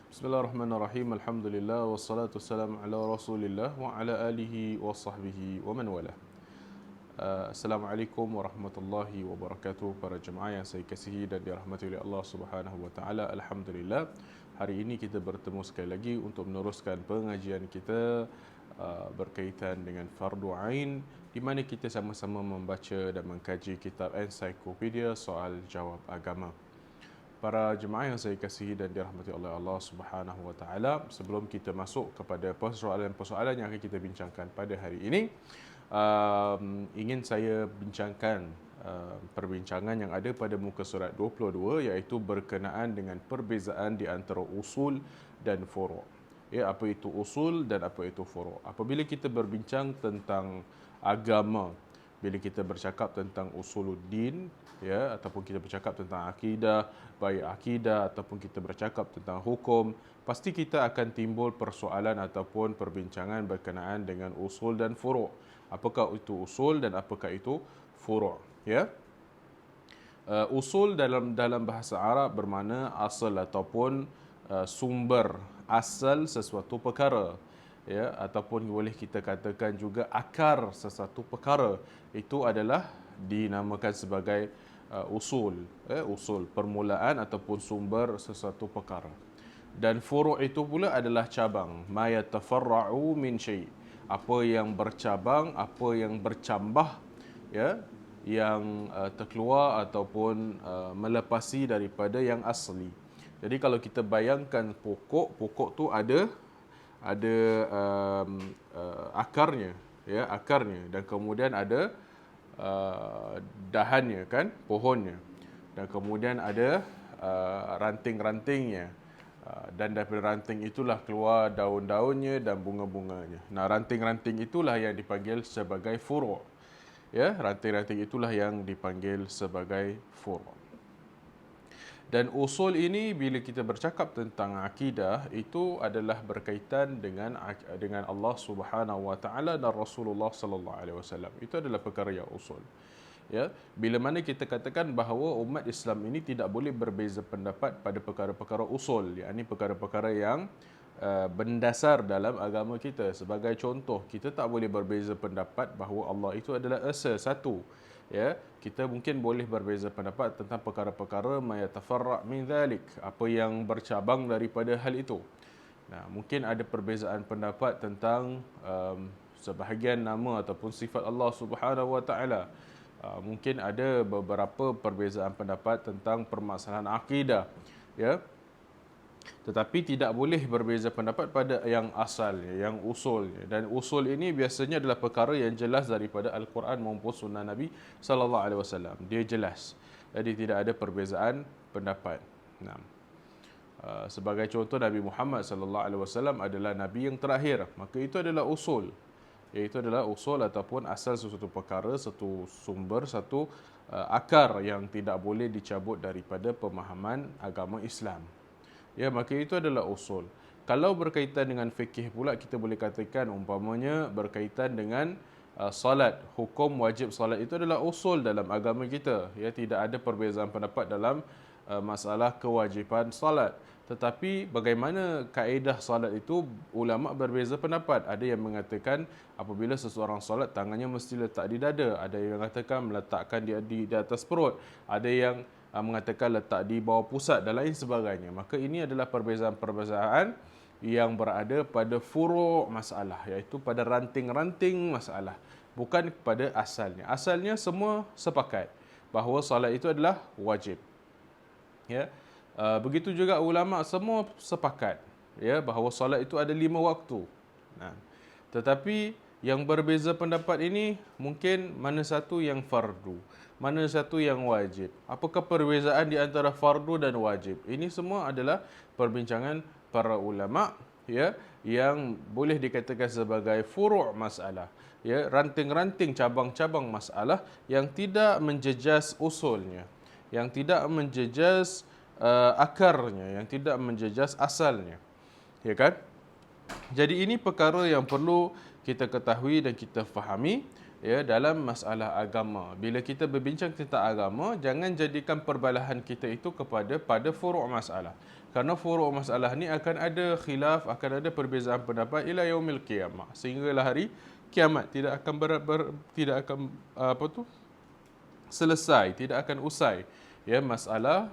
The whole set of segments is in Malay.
Bismillahirrahmanirrahim. Alhamdulillah wassalatu wassalamu ala Rasulillah wa ala alihi wa sahbihi wa man wala. Assalamualaikum warahmatullahi wabarakatuh para jemaah yang saya kasihi dan dirahmati oleh Allah Subhanahu wa taala. Alhamdulillah, hari ini kita bertemu sekali lagi untuk meneruskan pengajian kita berkaitan dengan fardu ain, di mana kita sama-sama membaca dan mengkaji kitab ensiklopedia soal jawab agama. Para jemaah yang saya kasihi dan dirahmati oleh Allah Subhanahu wa taala, sebelum kita masuk kepada persoalan-persoalan yang akan kita bincangkan pada hari ini, ingin saya bincangkan perbincangan yang ada pada muka surat 22, iaitu berkenaan dengan perbezaan di antara usul dan furu'. Ya, apa itu usul dan apa itu furu'? Apabila kita berbincang tentang agama, bila kita bercakap tentang usuluddin, ya, ataupun kita bercakap tentang akidah, baik akidah ataupun kita bercakap tentang hukum, pasti kita akan timbul persoalan ataupun perbincangan berkenaan dengan usul dan furu'. Apakah itu usul dan apakah itu furu'? Ya. Usul dalam bahasa Arab bermakna asal ataupun sumber asal sesuatu perkara, ya, ataupun boleh kita katakan juga akar sesuatu perkara, itu adalah dinamakan sebagai usul, usul permulaan ataupun sumber sesuatu perkara. Dan furu' itu pula adalah cabang, ma yatafarra'u min syai', apa yang bercabang, apa yang bercambah, ya, yang terkeluar ataupun melepasi daripada yang asli. Jadi kalau kita bayangkan pokok tu ada akarnya, ya, akarnya, dan kemudian ada dahannya, kan, pohonnya, dan kemudian ada ranting-rantingnya, dan daripada ranting itulah keluar daun-daunnya dan bunga-bunganya. Nah, ranting-ranting itulah yang dipanggil sebagai furu', ya, ranting-ranting itulah yang dipanggil sebagai furu'. Dan usul ini bila kita bercakap tentang akidah, itu adalah berkaitan dengan Allah Subhanahu wa taala dan Rasulullah sallallahu alaihi wasallam. Itu adalah perkara yang usul. Ya, bila mana kita katakan bahawa umat Islam ini tidak boleh berbeza pendapat pada perkara-perkara usul, yakni perkara-perkara yang berdasar dalam agama kita. Sebagai contoh, kita tak boleh berbeza pendapat bahawa Allah itu adalah esa, satu. Ya, kita mungkin boleh berbeza pendapat tentang perkara-perkara ma yatafarra' min dhalik, apa yang bercabang daripada hal itu. Nah, mungkin ada perbezaan pendapat tentang sebahagian nama ataupun sifat Allah Subhanahu wa taala. Mungkin ada beberapa perbezaan pendapat tentang permasalahan akidah, ya. Tetapi tidak boleh berbeza pendapat pada yang asalnya, yang usulnya. Dan usul ini biasanya adalah perkara yang jelas daripada Al-Quran maupun sunnah Nabi sallallahu alaihi wasallam. Dia jelas. Jadi tidak ada perbezaan pendapat. Nah, sebagai contoh, Nabi Muhammad sallallahu alaihi wasallam adalah nabi yang terakhir. Maka itu adalah usul. Iaitu adalah usul ataupun asal sesuatu perkara, satu sumber, satu akar yang tidak boleh dicabut daripada pemahaman agama Islam. Ya, maka itu adalah usul. Kalau berkaitan dengan fikih pula, kita boleh katakan umpamanya berkaitan dengan salat, hukum wajib salat itu adalah usul dalam agama kita. Ya, tidak ada perbezaan pendapat dalam masalah kewajipan salat. Tetapi bagaimana kaedah salat itu, ulama berbeza pendapat. Ada yang mengatakan apabila seseorang salat, tangannya mesti letak di dada. Ada yang mengatakan meletakkan di atas perut. Ada yang mengatakan letak di bawah pusat dan lain sebagainya. Maka ini adalah perbezaan-perbezaan yang berada pada furu' masalah, iaitu pada ranting-ranting masalah, bukan pada asalnya. Asalnya semua sepakat bahawa salat itu adalah wajib. Ya. Begitu juga ulama semua sepakat, ya, bahawa salat itu ada 5 waktu. Nah, tetapi yang berbeza pendapat ini mungkin mana satu yang fardu, mana satu yang wajib. Apakah perbezaan di antara fardu dan wajib? Ini semua adalah perbincangan para ulama, ya, yang boleh dikatakan sebagai furu' masalah, ya, ranting-ranting cabang-cabang masalah yang tidak menjejas usulnya, yang tidak menjejas akarnya, yang tidak menjejas asalnya. Ya kan? Jadi ini perkara yang perlu kita ketahui dan kita fahami, ya dalam masalah agama. Bila kita berbincang tentang agama, jangan jadikan perbalahan kita itu pada furu' masalah. Kerana furu' masalah ni akan ada khilaf, akan ada perbezaan pendapat ila yaumil qiyamah. Sehinggalah hari kiamat tidak akan tidak akan selesai, tidak akan usai ya masalah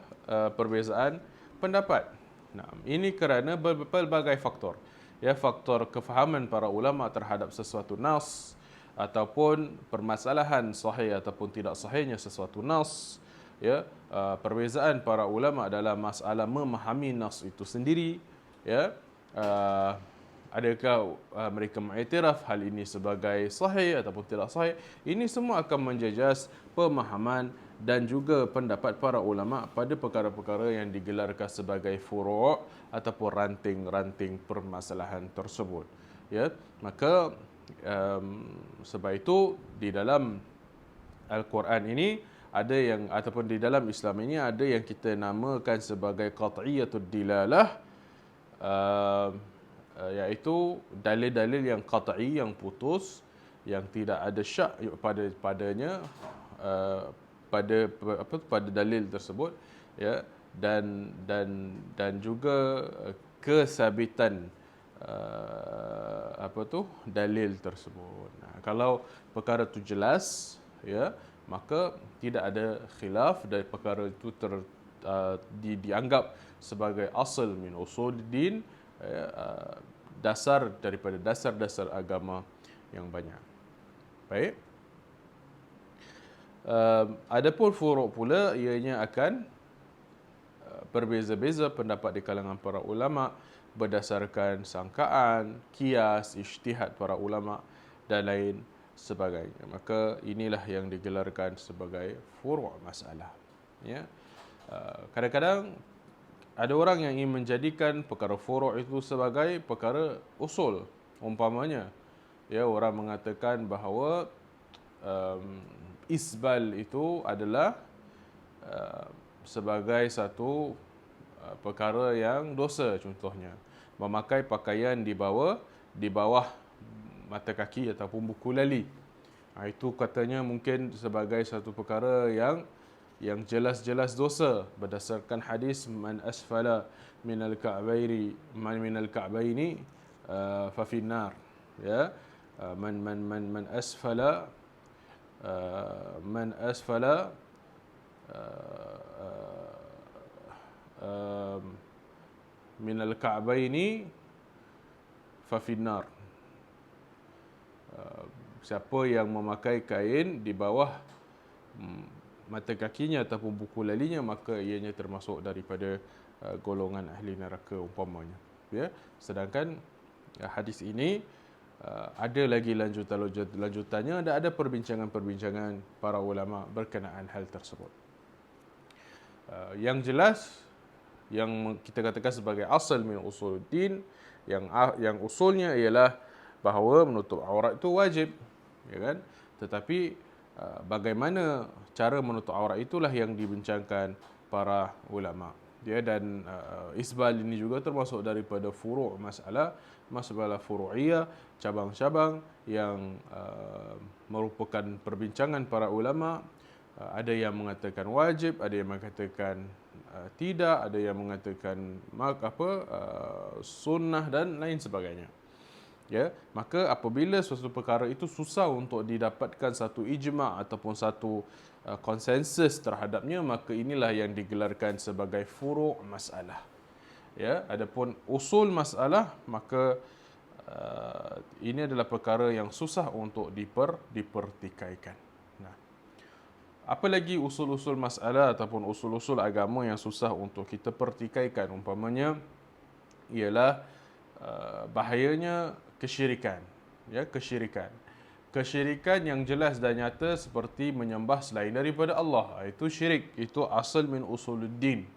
perbezaan pendapat. Nah, ini kerana berbagai faktor. Ya, faktor kefahaman para ulama terhadap sesuatu nas ataupun permasalahan sahih ataupun tidak sahihnya sesuatu nas, ya, perbezaan para ulama dalam masalah memahami nas itu sendiri, ya. Adakah mereka mengiktiraf hal ini sebagai sahih ataupun tidak sahih? Ini semua akan menjejas pemahaman dan juga pendapat para ulama pada perkara-perkara yang digelarkan sebagai furu' ataupun ranting-ranting permasalahan tersebut. Ya, maka sebab itu di dalam Al-Quran ini ada yang ataupun di dalam Islam ini ada yang kita namakan sebagai qat'iyatud dilalah, iaitu dalil-dalil yang qat'i, yang putus, yang tidak ada syak padanya pada dalil tersebut, ya, dan juga kesabitan dalil tersebut. Nah, kalau perkara itu jelas, ya, maka tidak ada khilaf dan perkara itu dianggap sebagai asal min usuluddin, dasar daripada dasar-dasar agama yang banyak. Baik. Adapun furu' pula, ianya akan berbeza-beza pendapat di kalangan para ulama berdasarkan sangkaan, kias, ijtihad para ulama dan lain sebagainya. Maka inilah yang digelarkan sebagai furu' masalah. Ya. Kadang-kadang ada orang yang ingin menjadikan perkara furu' itu sebagai perkara usul. Umpamanya, ya, orang mengatakan bahawa isbal itu adalah sebagai satu perkara yang dosa, contohnya memakai pakaian di bawah mata kaki ataupun buku lali. Itu katanya mungkin sebagai satu perkara yang jelas-jelas dosa berdasarkan hadis man asfala minal ka'baini fa finnar, ya. Man asfala minal ka'baini fa finnar. Siapa yang memakai kain di bawah mata kakinya ataupun buku lalinya, maka ianya termasuk daripada golongan ahli neraka umpamanya. Ya, sedangkan hadis ini ada lagi lanjutannya dan ada perbincangan-perbincangan para ulama berkenaan hal tersebut. Yang jelas, yang kita katakan sebagai asal min usuluddin, yang usulnya ialah bahawa menutup aurat itu wajib, ya kan? Tetapi bagaimana cara menutup aurat itulah yang dibincangkan para ulama. Ya, dan isbal ini juga termasuk daripada furu' masalah furu'iyah, cabang-cabang yang merupakan perbincangan para ulama. Ada yang mengatakan wajib, ada yang mengatakan tidak, ada yang mengatakan sunnah dan lain sebagainya. Ya, maka apabila suatu perkara itu susah untuk didapatkan satu ijma' ataupun satu konsensus terhadapnya, maka inilah yang digelarkan sebagai furu' masalah. Ya, adapun usul masalah, maka ini adalah perkara yang susah untuk dipertikaikan. Nah, apa lagi usul-usul masalah ataupun usul-usul agama yang susah untuk kita pertikaikan? Umpamanya ialah bahayanya kesyirikan. Ya, kesyirikan yang jelas dan nyata seperti menyembah selain daripada Allah. Itu syirik, itu asal min usuluddin.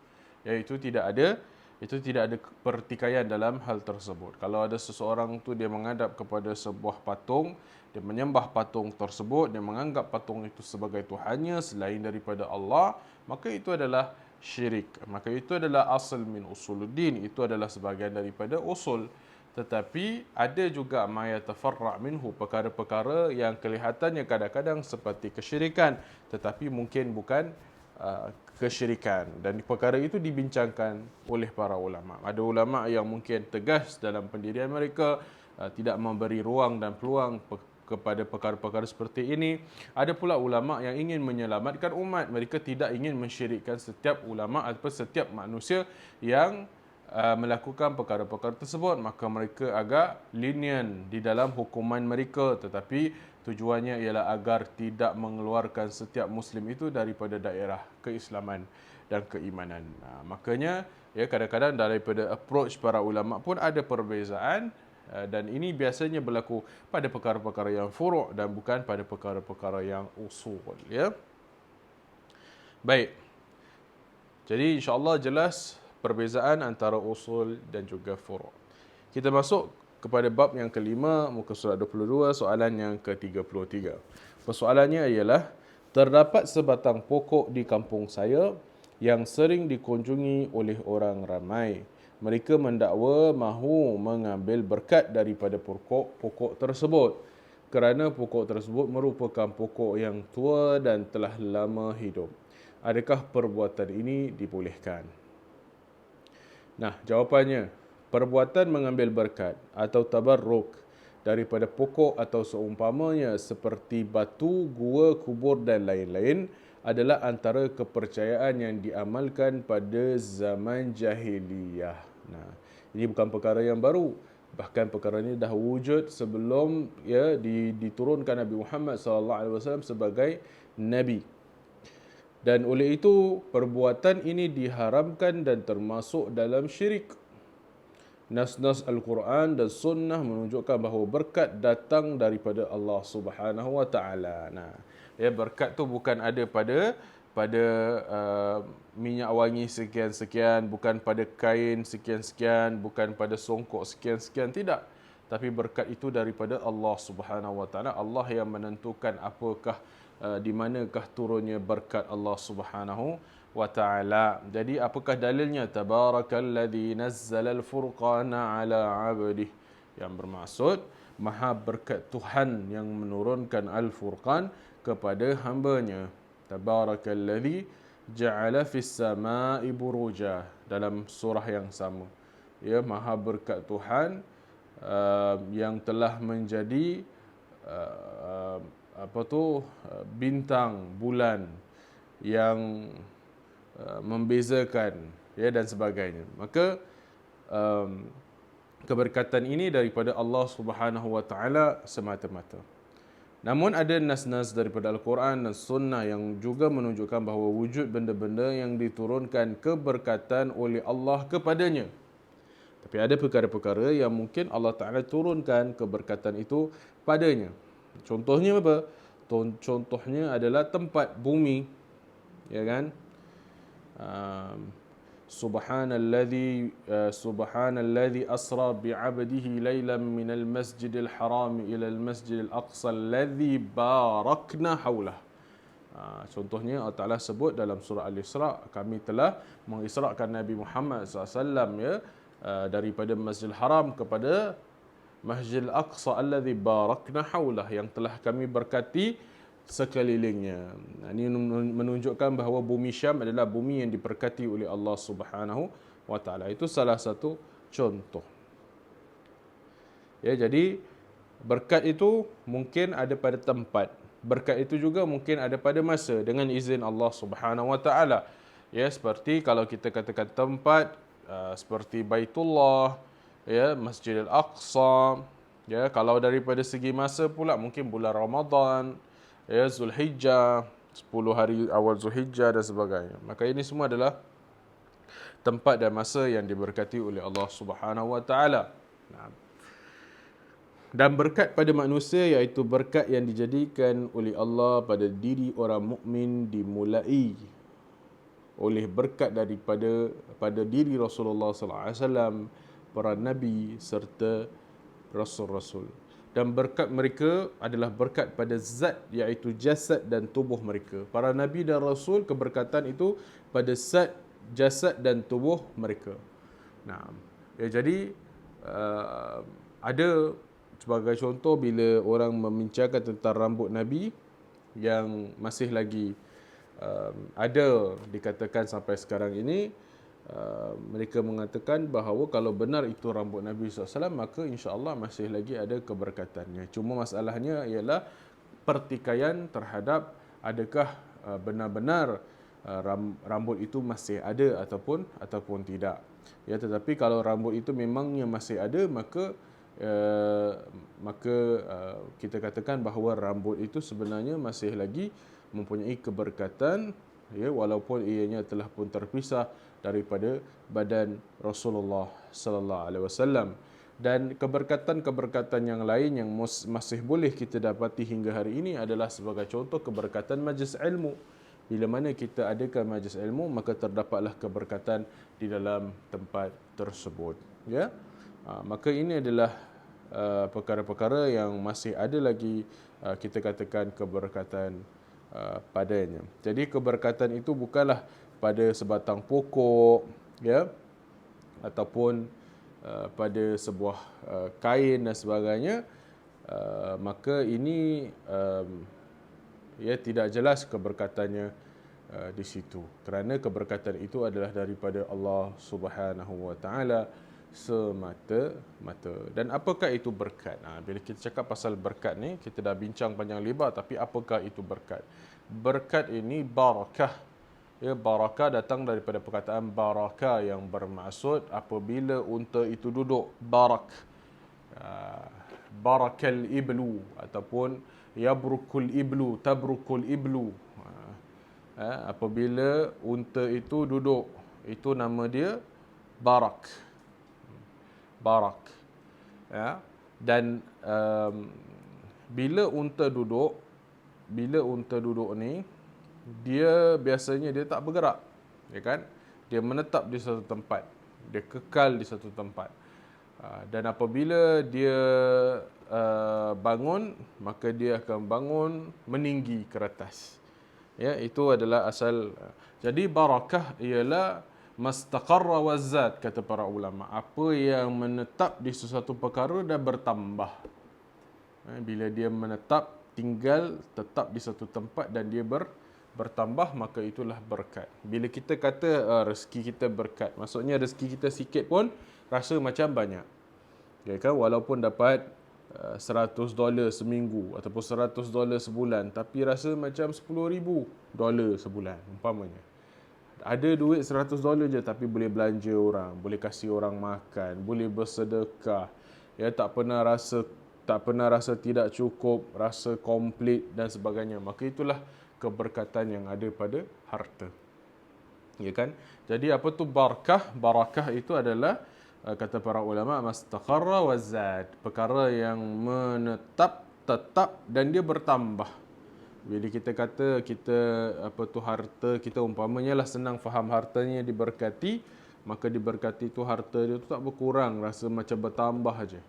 Iaitu tidak ada pertikaian dalam hal tersebut. Kalau ada seseorang tu dia menghadap kepada sebuah patung, dia menyembah patung tersebut, dia menganggap patung itu sebagai tuhannya selain daripada Allah, maka itu adalah syirik. Maka itu adalah asal min usuluddin, itu adalah sebahagian daripada usul. tetapi ada juga ma yatafarra' minhu, perkara-perkara yang kelihatannya kadang-kadang seperti kesyirikan tetapi mungkin bukan kesyirikan, dan perkara itu dibincangkan oleh para ulama. Ada ulama yang mungkin tegas dalam pendirian mereka, tidak memberi ruang dan peluang kepada perkara-perkara seperti ini. Ada pula ulama yang ingin menyelamatkan umat. Mereka tidak ingin mensyirikkan setiap ulama atau setiap manusia yang melakukan perkara-perkara tersebut. Maka mereka agak lenient di dalam hukuman mereka, tetapi tujuannya ialah agar tidak mengeluarkan setiap Muslim itu daripada daerah keislaman dan keimanan. Makanya kadang-kadang daripada approach para ulama pun ada perbezaan, dan ini biasanya berlaku pada perkara-perkara yang furu' dan bukan pada perkara-perkara yang usul. Baik. Jadi insya-Allah jelas perbezaan antara usul dan juga furu'. Kita masuk kepada bab yang kelima, muka surat 22, soalan yang ke-33. Persoalannya ialah, terdapat sebatang pokok di kampung saya yang sering dikunjungi oleh orang ramai. Mereka mendakwa mahu mengambil berkat daripada pokok tersebut kerana pokok tersebut merupakan pokok yang tua dan telah lama hidup. Adakah perbuatan ini dibolehkan? Nah, jawapannya, perbuatan mengambil berkat atau tabarruk daripada pokok atau seumpamanya seperti batu, gua, kubur dan lain-lain adalah antara kepercayaan yang diamalkan pada zaman jahiliyah. Nah, ini bukan perkara yang baru. Bahkan perkara ini dah wujud sebelum diturunkan Nabi Muhammad SAW sebagai Nabi. Dan oleh itu, perbuatan ini diharamkan dan termasuk dalam syirik. Nas-nas Al-Quran dan Sunnah menunjukkan bahawa berkat datang daripada Allah Subhanahu Wa Taala. Nah, berkat tu bukan ada pada minyak wangi sekian-sekian, bukan pada kain sekian-sekian, bukan pada songkok sekian-sekian, tidak. Tapi berkat itu daripada Allah Subhanahu Wa Taala. Allah yang menentukan apakah di manakah turunnya berkat Allah Subhanahu Wa Taala. Jadi apakah dalilnya? Tabarakalladzi nazzalal furqana ala 'abdihi, yang bermaksud maha berkat Tuhan yang menurunkan Al-Furqan kepada hamba-Nya. Tabarakalladzi ja'ala fis sama'i buruja, dalam surah yang sama. Maha berkat Tuhan yang telah menjadi bintang, bulan yang membezakan, dan sebagainya. Maka keberkatan ini daripada Allah Subhanahu Wa Taala semata-mata. Namun ada nas-nas daripada Al-Quran dan Sunnah yang juga menunjukkan bahawa wujud benda-benda yang diturunkan keberkatan oleh Allah kepadanya. Tapi ada perkara-perkara yang mungkin Allah Ta'ala turunkan keberkatan itu padanya. Contohnya apa? Contohnya adalah tempat bumi. Ya kan? Subhanalladzi asra bi'abdihi laylan minal masjidil haram ilal masjidil aqsa alladzi barakna haulah. Contohnya Allah Ta'ala sebut dalam surah Al-Isra, kami telah mengisrakan Nabi Muhammad SAW daripada Masjidil Haram kepada Masjidil Aqsa alladzi barakna haulah, yang telah kami berkati sekelilingnya. Ini menunjukkan bahawa bumi Syam adalah bumi yang diberkati oleh Allah Subhanahu Wa Taala. Itu salah satu contoh. Jadi berkat itu mungkin ada pada tempat. Berkat itu juga mungkin ada pada masa dengan izin Allah Subhanahu Wa Taala. Seperti kalau kita katakan tempat seperti Baitullah, Masjidil Aqsa. Kalau daripada segi masa pula mungkin bulan Ramadan, Zulhijjah, 10 hari awal Zulhijjah dan sebagainya. Maka ini semua adalah tempat dan masa yang diberkati oleh Allah Subhanahu Wa Taala. Dan berkat pada manusia, iaitu berkat yang dijadikan oleh Allah pada diri orang mukmin, dimulai oleh berkat pada diri Rasulullah SAW, para nabi serta rasul-rasul. Dan berkat mereka adalah berkat pada zat, iaitu jasad dan tubuh mereka. Para nabi dan rasul, keberkatan itu pada zat, jasad dan tubuh mereka. Jadi ada sebagai contoh bila orang membincangkan tentang rambut Nabi yang masih lagi ada dikatakan sampai sekarang ini, mereka mengatakan bahawa kalau benar itu rambut Nabi SAW, maka insya-Allah masih lagi ada keberkatannya. Cuma masalahnya ialah pertikaian terhadap adakah benar-benar rambut itu masih ada ataupun tidak. Ya, tetapi kalau rambut itu memangnya masih ada, maka kita katakan bahawa rambut itu sebenarnya masih lagi mempunyai keberkatan, ya, walaupun ianya telah pun terpisah daripada badan Rasulullah sallallahu alaihi wasallam. Dan keberkatan-keberkatan yang lain yang masih boleh kita dapati hingga hari ini adalah sebagai contoh keberkatan majlis ilmu. Bila mana kita adakan majlis ilmu, maka terdapatlah keberkatan di dalam tempat tersebut. Ya, maka ini adalah perkara-perkara yang masih ada lagi kita katakan keberkatan padanya. Jadi keberkatan itu bukanlah pada sebatang pokok, ya, ataupun pada sebuah kain dan sebagainya. Maka ini ya tidak jelas keberkatannya di situ, kerana keberkatan itu adalah daripada Allah Subhanahu wa taala semata-mata. Dan apakah itu berkat? Bila kita cakap pasal berkat ni, kita dah bincang panjang lebar, tapi apakah itu berkat? Berkat ini barakah. Ya, barakah datang daripada perkataan baraka yang bermaksud apabila unta itu duduk, barak. Barakal iblu ataupun yabrukul iblu, tabrukul iblu. Apabila unta itu duduk, itu nama dia barak. Barak. Ya. Dan bila unta duduk ni, dia biasanya dia tak bergerak, ya kan? Dia menetap di satu tempat, dia kekal di satu tempat. Dan apabila dia bangun, maka dia akan bangun meninggi ke atas. Ya, itu adalah asal. Jadi barakah ialah mastaqarra wazat, kata para ulama. Apa yang menetap di sesuatu perkara dan bertambah. Bila dia menetap, tinggal, tetap di satu tempat dan dia bertambah, maka itulah berkat. Bila kita kata rezeki kita berkat, maksudnya rezeki kita sikit pun rasa macam banyak. Ya kan? Walaupun dapat $100 seminggu ataupun $100 sebulan, tapi rasa macam $10,000 sebulan umpamanya. Ada duit $100 je, tapi boleh belanja orang, boleh kasih orang makan, boleh bersedekah. Ya, tak pernah rasa tidak cukup, rasa komplit dan sebagainya. Maka itulah keberkatan yang ada pada harta. Ya kan? Jadi apa tu barakah? Barakah itu adalah kata para ulama mastaqarra wazad, perkara yang menetap, tetap dan dia bertambah. Bila kita kata harta kita, umpamanya lah senang faham, hartanya diberkati, maka diberkati tu harta dia tu tak berkurang, rasa macam bertambah aja.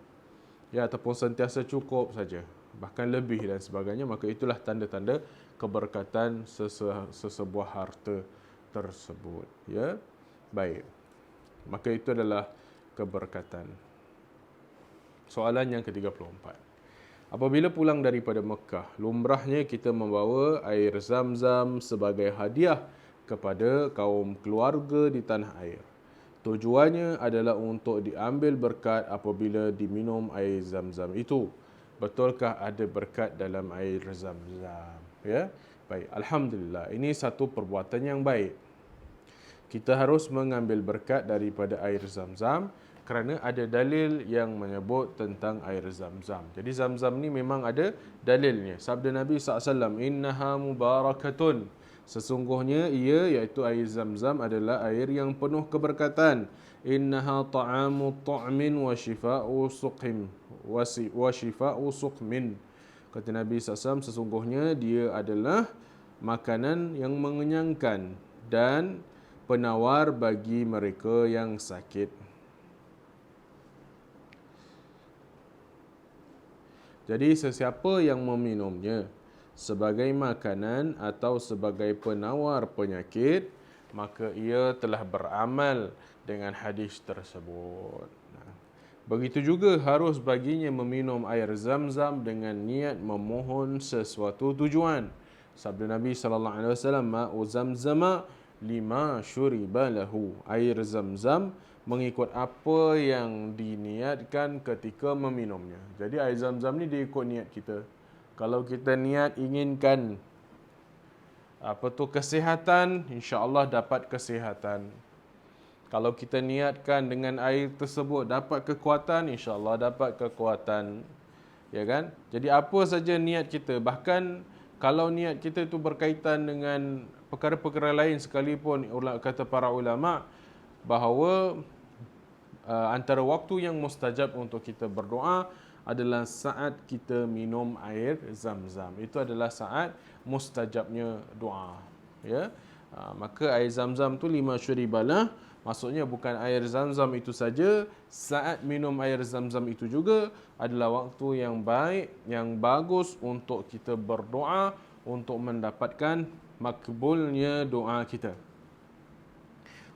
Ya, ataupun sentiasa cukup saja, bahkan lebih dan sebagainya, maka itulah tanda-tanda keberkatan sesebuah harta tersebut. Ya, baik. Maka itu adalah keberkatan. Soalan yang ke-34. Apabila pulang daripada Mekah, lumrahnya kita membawa air Zam-Zam sebagai hadiah kepada kaum keluarga di tanah air. Tujuannya adalah untuk diambil berkat apabila diminum air Zam-Zam itu. Betulkah ada berkat dalam air Zam-Zam? Ya, baik. Alhamdulillah, ini satu perbuatan yang baik. Kita harus mengambil berkat daripada air Zam-Zam kerana ada dalil yang menyebut tentang air Zam-Zam. Jadi Zam-Zam ni memang ada dalilnya. Sabda Nabi SAW, "Innaha mubarakatun." Sesungguhnya ia, iaitu air Zam-Zam, adalah air yang penuh keberkatan. "Innaha ta'amu ta'min wa shifa'u suqim wa shifa'u suqmin." Kata Nabi SAW, sesungguhnya dia adalah makanan yang mengenyangkan dan penawar bagi mereka yang sakit. Jadi sesiapa yang meminumnya sebagai makanan atau sebagai penawar penyakit, maka ia telah beramal dengan hadis tersebut. Begitu juga harus baginya meminum air zam-zam dengan niat memohon sesuatu tujuan. Sabda Nabi sallallahu alaihi wasallam, "Ma'u zamzama lima syuriba lahu." Air zam-zam mengikut apa yang diniatkan ketika meminumnya. Jadi air zam-zam ni dia ikut niat kita. Kalau kita niat inginkan kesihatan, insya-Allah dapat kesihatan. Kalau kita niatkan dengan air tersebut dapat kekuatan, insya-Allah dapat kekuatan. Ya kan? Jadi apa saja niat kita, bahkan kalau niat kita itu berkaitan dengan perkara-perkara lain sekalipun, kata para ulama bahawa antara waktu yang mustajab untuk kita berdoa adalah saat kita minum air zam-zam. Itu adalah saat mustajabnya doa. Ya. Maka air zam-zam tu 5 syuribalah. Maksudnya bukan air zam-zam itu saja, saat minum air zam-zam itu juga adalah waktu yang baik, yang bagus untuk kita berdoa untuk mendapatkan makbulnya doa kita.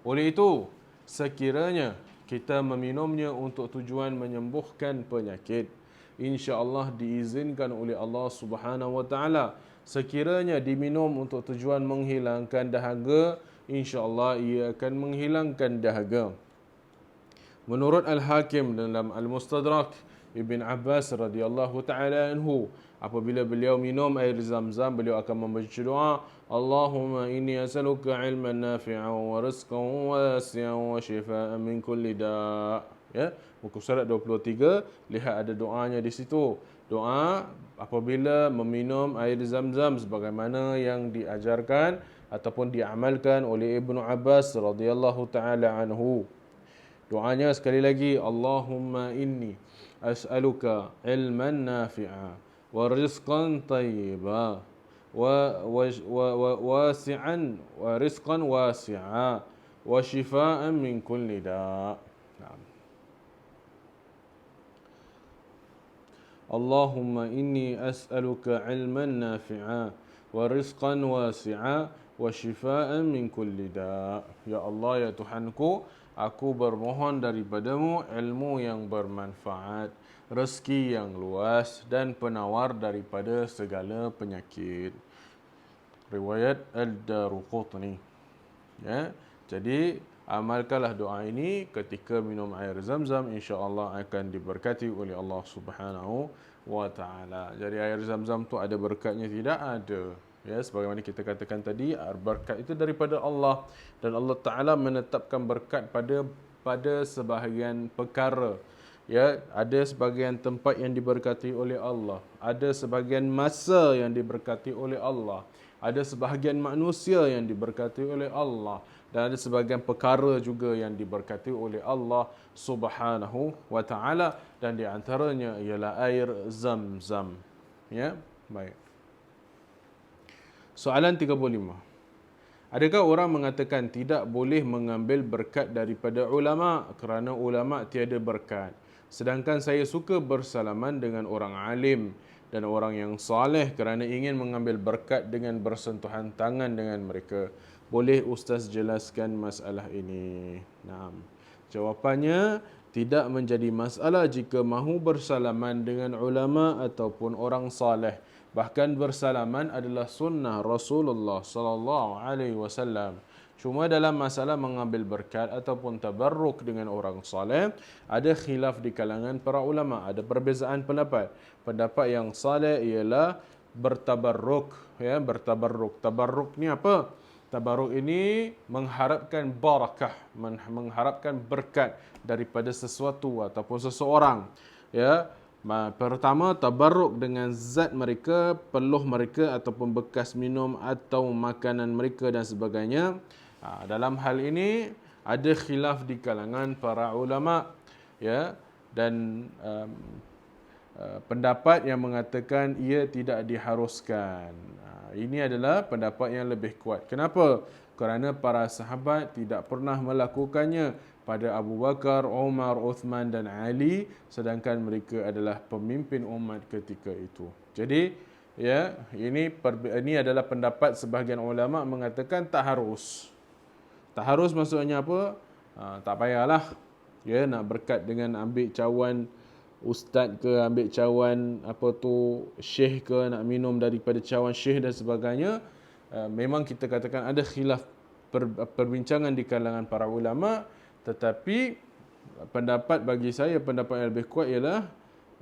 Oleh itu, sekiranya kita meminumnya untuk tujuan menyembuhkan penyakit, insya-Allah diizinkan oleh Allah Subhanahu wa taala. Sekiranya diminum untuk tujuan menghilangkan dahaga, insya-Allah ia akan menghilangkan dahaga. Menurut Al-Hakim dalam Al-Mustadrak, Ibn Abbas radhiyallahu taala anhu, apabila beliau minum air zam-zam, beliau akan membaca doa, Allahumma inni as'aluka ilman nafi'an wa rizqan wasi'an wa shifaa'an min kulli da'. Ya, muka surat 23, lihat ada doanya di situ. Doa apabila meminum air zam-zam sebagaimana yang diajarkan ataupun diamalkan oleh Ibnu Abbas radhiyallahu taala anhu. Doanya sekali lagi, Allahumma inni as'aluka ilman nafi'a wa rizqan tayyiba wasi'an wa rizqan wasi'a wa shifaa'an min kulli da'. Allahumma inni as'aluka ilman nafi'a wa rizqan wasi'a wa shifaa'an min kulli da'. Ya Allah, ya Tuhanku, aku bermohon daripadamu ilmu yang bermanfaat, rezeki yang luas dan penawar daripada segala penyakit. Riwayat Ad-Daruqutni. Ya. Jadi amalkanlah doa ini ketika minum air zam-zam, insya-Allah akan diberkati oleh Allah Subhanahu wa taala. Jadi air zam-zam tu ada berkatnya? Tidak ada. Ya, sebagaimana kita katakan tadi, berkat itu daripada Allah dan Allah Taala menetapkan berkat pada sebahagian perkara. Ya, ada sebahagian tempat yang diberkati oleh Allah, ada sebahagian masa yang diberkati oleh Allah, ada sebahagian manusia yang diberkati oleh Allah, dan ada sebahagian perkara juga yang diberkati oleh Allah Subhanahu wa taala, dan di antaranya ialah air zam-zam. Ya, baik. Soalan 35. Adakah orang mengatakan tidak boleh mengambil berkat daripada ulama kerana ulama tiada berkat? Sedangkan saya suka bersalaman dengan orang alim dan orang yang saleh kerana ingin mengambil berkat dengan bersentuhan tangan dengan mereka. Boleh Ustaz jelaskan masalah ini? Naam. Jawapannya, tidak menjadi masalah jika mahu bersalaman dengan ulama ataupun orang saleh. Bahkan bersalaman adalah sunnah Rasulullah sallallahu alaihi wasallam. Cuma dalam masalah mengambil berkat ataupun tabarruk dengan orang saleh, ada khilaf di kalangan para ulama, ada perbezaan pendapat. Pendapat yang saleh ialah bertabarruk, ya, bertabarruk. Tabarruk ni apa? Tabarruk ini mengharapkan barakah, mengharapkan berkat daripada sesuatu ataupun seseorang. Ya, pertama, tabarruk dengan zat mereka, peluh mereka ataupun bekas minum atau makanan mereka dan sebagainya. Dalam hal ini ada khilaf di kalangan para ulama, ya, dan pendapat yang mengatakan ia tidak diharuskan. Ini adalah pendapat yang lebih kuat. Kenapa? Kerana para sahabat tidak pernah melakukannya pada Abu Bakar, Umar, Uthman dan Ali, sedangkan mereka adalah pemimpin umat ketika itu. Jadi, ya, ini adalah pendapat sebahagian ulama mengatakan tak harus. Tak harus maksudnya apa? Tak payahlah. Ya, nak berkat dengan ambil cawan ustaz ke, ambil cawan syekh ke, nak minum daripada cawan syekh dan sebagainya. Memang kita katakan ada khilaf perbincangan di kalangan para ulama, tetapi bagi saya pendapat yang lebih kuat ialah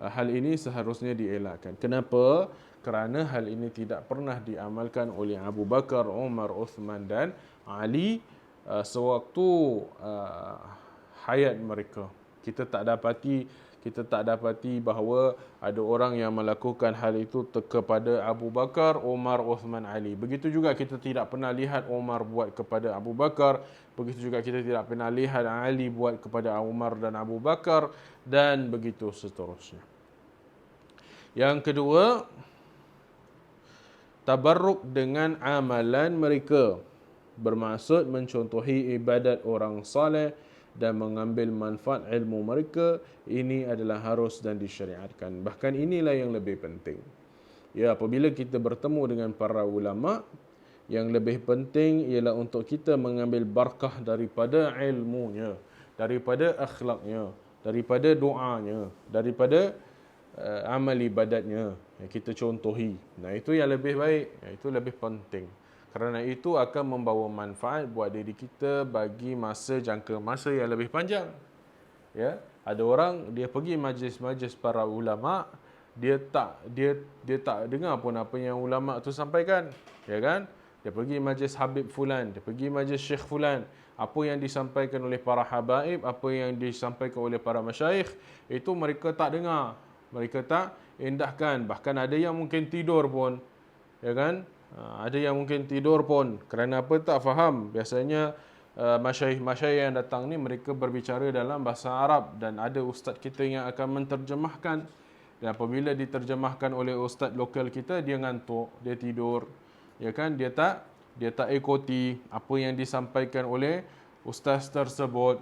hal ini seharusnya dielakkan. Kenapa? Kerana hal ini tidak pernah diamalkan oleh Abu Bakar, Umar, Uthman dan Ali sewaktu hayat mereka. Kita tak dapati bahawa ada orang yang melakukan hal itu kepada Abu Bakar, Umar, Uthman, Ali. Begitu juga kita tidak pernah lihat Umar buat kepada Abu Bakar, begitu juga kita tidak pernah lihat Ali buat kepada Umar dan Abu Bakar, dan begitu seterusnya. Yang kedua, tabarruk dengan amalan mereka, bermaksud mencontohi ibadat orang saleh dan mengambil manfaat ilmu mereka. Ini adalah harus dan disyariatkan. Bahkan inilah yang lebih penting. Ya, apabila kita bertemu dengan para ulama, yang lebih penting ialah untuk kita mengambil barakah daripada ilmunya, daripada akhlaknya, daripada doanya, daripada amal ibadatnya yang kita contohi. Nah, itu yang lebih baik, itu lebih penting. Kerana itu akan membawa manfaat buat diri kita bagi jangka masa yang lebih panjang. Ya, ada orang dia pergi majlis-majlis para ulama, dia tak dengar pun apa yang ulama tu sampaikan, ya kan? Dia pergi majlis Habib fulan, dia pergi majlis Syekh fulan, apa yang disampaikan oleh para habaib, apa yang disampaikan oleh para masyayikh, itu mereka tak dengar, mereka tak indahkan. Bahkan ada yang mungkin tidur pun, ya kan? Ada yang mungkin tidur pun kerana apa? Tak faham. Biasanya masyayikh yang datang ni mereka berbicara dalam bahasa Arab dan ada ustaz kita yang akan menterjemahkan. Dan apabila diterjemahkan oleh ustaz lokal kita, dia ngantuk, dia tidur. Ya kan? Dia tak ikuti apa yang disampaikan oleh ustaz tersebut.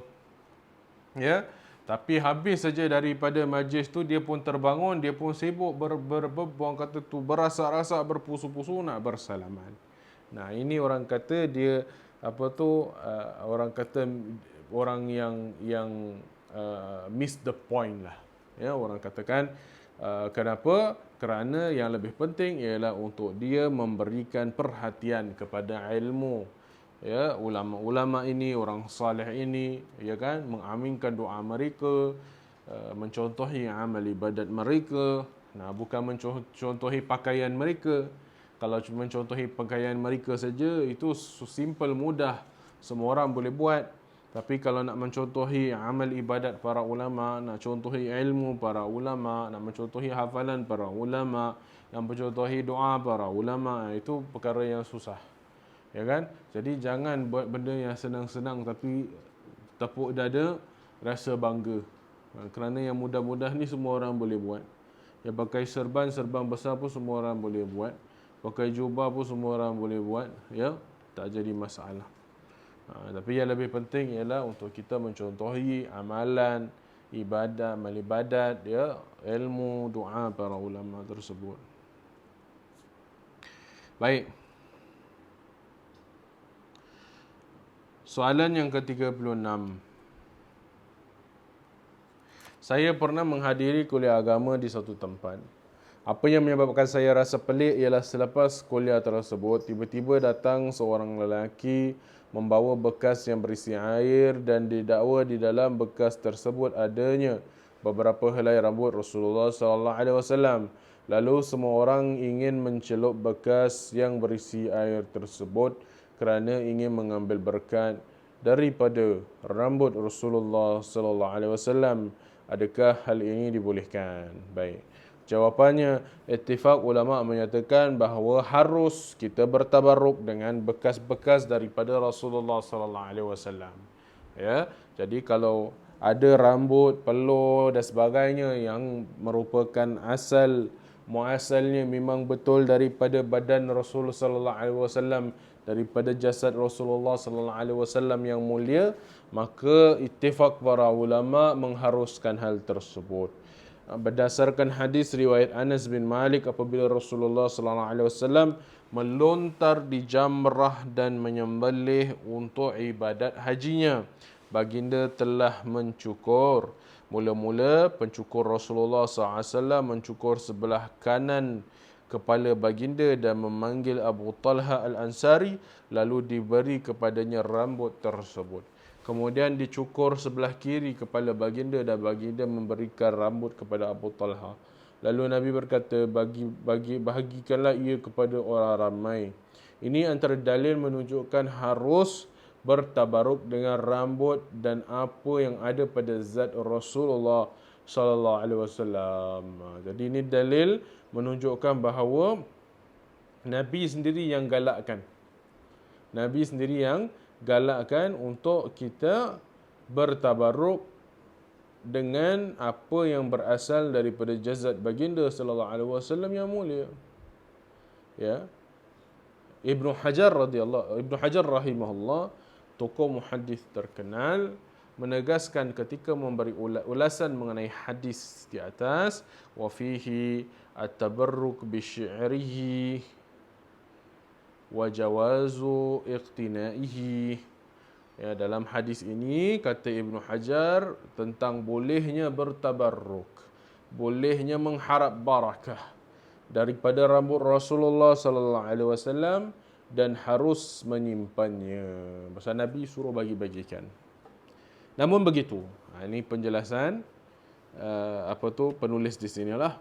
Ya. Tapi habis saja daripada majlis tu, dia pun terbangun, dia pun sibuk buang kata tu, berasak-rasak, berpusu-pusu nak bersalaman. Nah, ini orang kata dia orang yang miss the point lah. Ya, orang katakan kenapa? Kerana yang lebih penting ialah untuk dia memberikan perhatian kepada ilmu. Ya, ulama-ulama ini, orang saleh ini, ya kan, mengaminkan doa mereka, mencontohi amal ibadat mereka. Nah, bukan mencontohi pakaian mereka. Kalau cuma mencontohi pakaian mereka saja, itu simple, mudah, semua orang boleh buat. Tapi kalau nak mencontohi amal ibadat para ulama, nak contohi ilmu para ulama, nak mencontohi hafalan para ulama, nak mencontohi doa para ulama, itu perkara yang susah. Ya kan? Jadi jangan buat benda yang senang-senang tapi tepuk dada rasa bangga. Kerana yang mudah-mudah ni semua orang boleh buat. Ya, pakai serban besar pun semua orang boleh buat. Pakai jubah pun semua orang boleh buat. Ya, tak jadi masalah. Tapi yang lebih penting ialah untuk kita mencontohi amalan amal ibadat, ya, ilmu, doa para ulama tersebut. Baik. Soalan yang ke-36. Saya pernah menghadiri kuliah agama di satu tempat. Apa yang menyebabkan saya rasa pelik ialah selepas kuliah tersebut, tiba-tiba datang seorang lelaki membawa bekas yang berisi air dan didakwa di dalam bekas tersebut adanya beberapa helai rambut Rasulullah SAW. Lalu semua orang ingin mencelup bekas yang berisi air tersebut kerana ingin mengambil berkat daripada rambut Rasulullah SAW. Adakah hal ini dibolehkan? Baik. Jawapannya, ittifaq ulama menyatakan bahawa harus kita bertabarruk dengan bekas-bekas daripada Rasulullah SAW. Ya, jadi kalau ada rambut, peluh dan sebagainya yang merupakan muasalnya memang betul daripada badan Rasulullah SAW, daripada jasad Rasulullah SAW yang mulia, maka ittifaq para ulama mengharuskan hal tersebut. Berdasarkan hadis riwayat Anas bin Malik, apabila Rasulullah SAW melontar di jamrah dan menyembelih untuk ibadat hajinya, baginda telah mencukur. Mula-mula pencukur Rasulullah SAW mencukur sebelah kanan kepala baginda dan memanggil Abu Talha Al-Ansari, lalu diberi kepadanya rambut tersebut. Kemudian dicukur sebelah kiri kepala baginda dan baginda memberikan rambut kepada Abu Talha. Lalu Nabi berkata, bahagikanlah ia kepada orang ramai. Ini antara dalil menunjukkan harus bertabaruk dengan rambut dan apa yang ada pada zat Rasulullah sallallahu alaihi wasallam. Jadi ini dalil menunjukkan bahawa Nabi sendiri yang galakkan. Nabi sendiri yang galakkan untuk kita bertabaruk dengan apa yang berasal daripada jasad baginda sallallahu alaihi wasallam yang mulia. Ya. Ibnu Hajar rahimahullah, tokoh muhaddis terkenal, menegaskan ketika memberi ulasan mengenai hadis di atas, wa fihi at-tabarruk bi syi'rihi wa jawazu iqtinaihi. Ya, dalam hadis ini kata Ibnu Hajar tentang bolehnya bertabarruk, bolehnya mengharap barakah daripada rambut Rasulullah sallallahu alaihi wasallam dan harus menyimpannya. Pasal Nabi suruh bagi-bagikan. Namun begitu, ini penjelasan penulis di sinilah.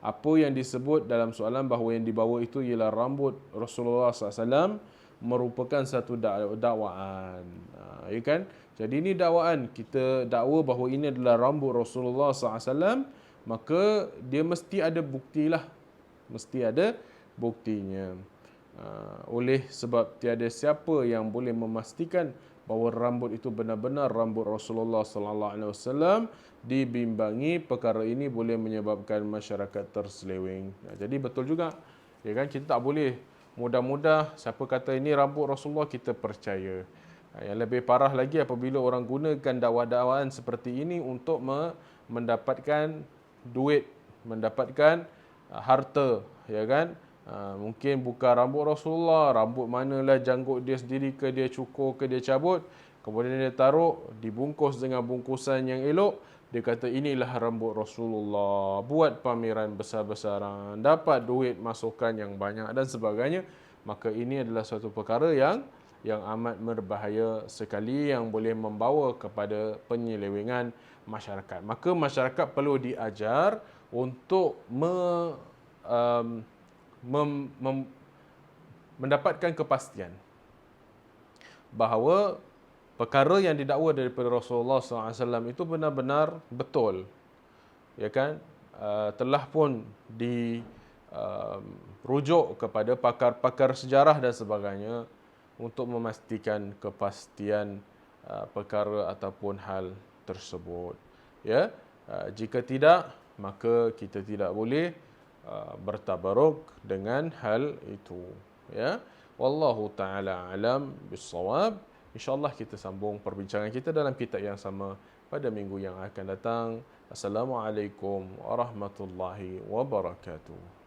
Apa yang disebut dalam soalan bahawa yang dibawa itu ialah rambut Rasulullah SAW merupakan satu dakwaan. Ya kan? Jadi ini dakwaan, kita dakwa bahawa ini adalah rambut Rasulullah SAW, maka dia mesti ada buktilah. Mesti ada buktinya. Oleh sebab tiada siapa yang boleh memastikan bahawa rambut itu benar-benar rambut Rasulullah sallallahu alaihi wasallam, dibimbangi perkara ini boleh menyebabkan masyarakat terseleweng. Jadi betul juga, ya kan, kita tak boleh mudah-mudah siapa kata ini rambut Rasulullah kita percaya. Yang lebih parah lagi apabila orang gunakan dakwah-dakwaan seperti ini untuk mendapatkan duit, mendapatkan harta, ya kan? Mungkin bukan rambut Rasulullah, rambut manalah, janggut dia sendiri ke dia cukur ke dia cabut, kemudian dia taruh dibungkus dengan bungkusan yang elok, dia kata inilah rambut Rasulullah, buat pameran besar-besaran, dapat duit masukan yang banyak dan sebagainya. Maka ini adalah suatu perkara yang amat berbahaya sekali, yang boleh membawa kepada penyelewengan masyarakat. Maka masyarakat perlu diajar untuk mendapatkan kepastian bahawa perkara yang didakwa daripada Rasulullah SAW itu benar-benar betul, ya kan? Telah pun dirujuk kepada pakar-pakar sejarah dan sebagainya untuk memastikan kepastian perkara ataupun hal tersebut. Ya, jika tidak, maka kita tidak boleh bertabaruk dengan hal itu. Ya, wallahu taala alam bissawab. InsyaAllah kita sambung perbincangan kita dalam kitab yang sama pada minggu yang akan datang. Assalamualaikum warahmatullahi wabarakatuh.